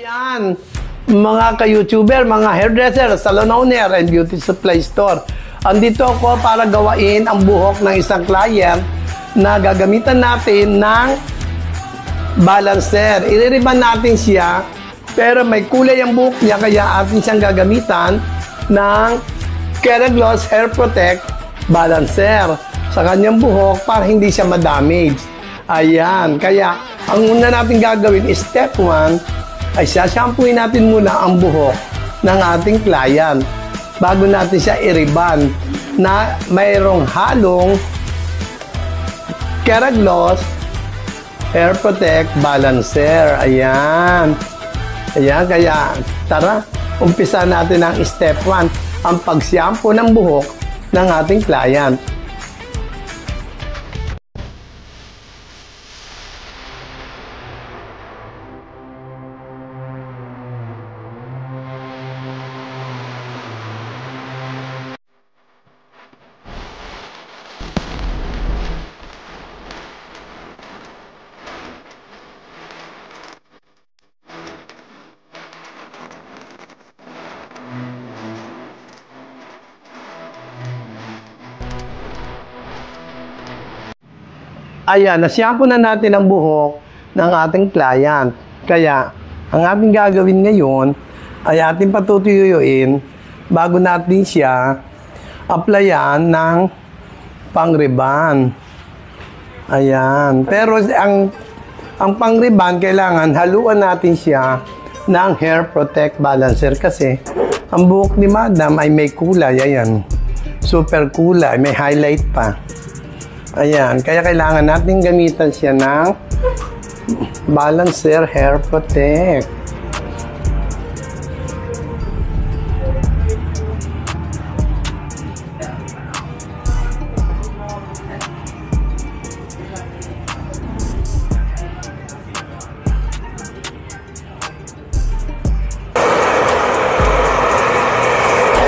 Ayan, mga ka-YouTuber, mga hairdresser, salon owner, and beauty supply store. Andito ako para gawain ang buhok ng isang client na gagamitan natin ng balancer. Iririban natin siya, pero may kulay ang buhok niya, kaya atin siyang gagamitan ng Keragloss Hair Protect Balancer sa kanyang buhok para hindi siya ma-damage. Ayan, kaya ang una natin gagawin is step 1 ay shampooin natin muna ang buhok ng ating client bago natin siya i-riban na mayroong halong Keragloss Hair Protect Balancer. Ayan. Ayan, kaya tara, umpisa natin ang step 1, ang pag-shampoo ng buhok ng ating client. Ayan, na-shampoo na natin ang buhok ng ating client. Kaya, ang ating gagawin ngayon ay ating patutuyuin bago natin siya applyan ng pang-riban. Ayan. Pero ang pang-riban, kailangan haluan natin siya ng Hair Protect Balancer kasi ang buhok ni Madam ay may kulay. Ayan. Super kulay. May highlight pa. Ayan, kaya kailangan natin gamitan siya ng Balancer Hair Protect.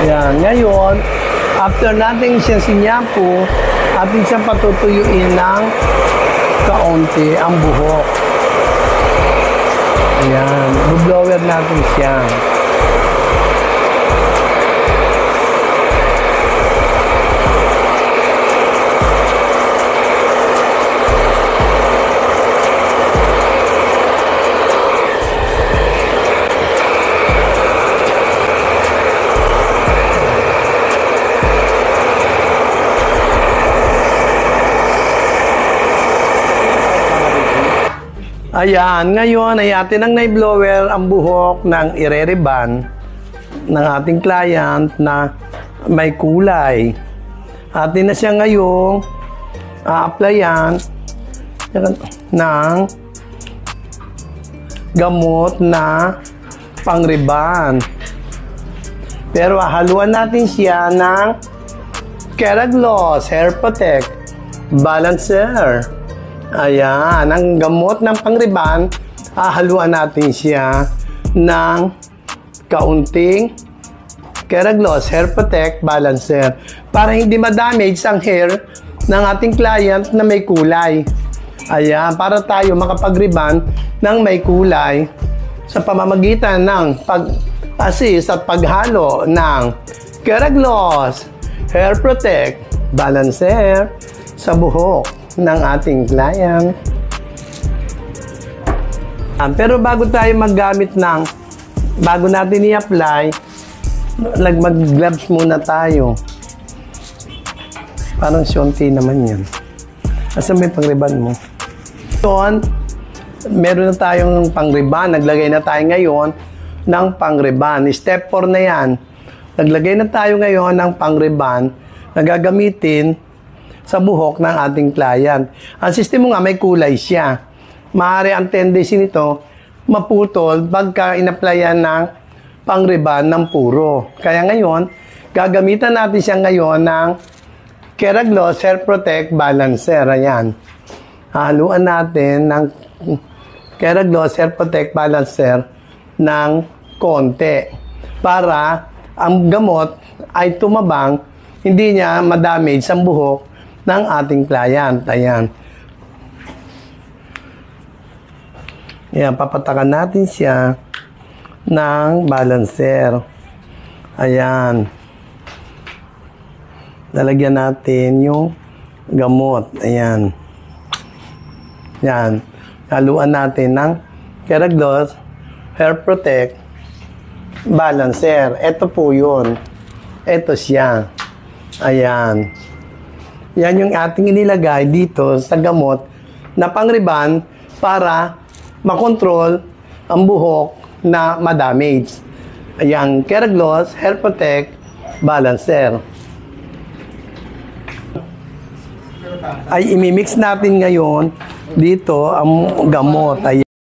Ayan, ngayon, after natin siya sinyapo, atin siyang patutuyuin ng kaunti ang buhok. Ayan, blower natin siya. Ayan, ngayon ay atin ang na-blower ang buhok ng ireriban ng ating client na may kulay. Atin na siya ngayong a-applyan ng gamot na pang-riban. Pero haluan natin siya ng Keragloss Hair Protect Balancer. Ayan, ang gamot ng pang-riban, haluan natin siya ng kaunting Keragloss Hair Protect Balancer para hindi ma-damage ang hair ng ating client na may kulay. Ayan, para tayo makapag-riban ng may kulay sa pamamagitan ng pag-assist at paghalo ng Keragloss Hair Protect Balancer sa buhok ng ating client. Pero bago tayo maggamit bago natin i-apply, mag-gloves muna tayo. Parang syonti naman yan. Asan may pang-riban mo? Doon, meron na tayong pang-riban. Naglagay na tayo ngayon ng pang-riban. Step 4 na yan. Naglagay na tayo ngayon ng pang-riban na gagamitin sa buhok ng ating client. Ang system mo nga may kulay siya. Maaari ang tendency nito maputol pagka in-applyan ng pang-riban ng puro. Kaya ngayon, gagamitan natin siya ngayon ng Keragloss Hair Protect Balancer. Ayan. Haluan natin ng Keragloss Hair Protect Balancer ng konti para ang gamot ay tumabang, hindi niya ma-damage ang buhok ng ating client. Ayan. Ayan, papatakan natin siya ng balancer. Ayan. Lalagyan natin yung gamot. Ayan. Yan. Haluan natin ng Keraglos Hair Protect Balancer. Ito po yun. Ito siya. Ayan. Yan yung ating inilagay dito sa gamot na pang-riban para makontrol ang buhok na ma-damage. Ayan. Keraglos Hair Protect Balancer. Ay imimix natin ngayon dito ang gamot. Ayan.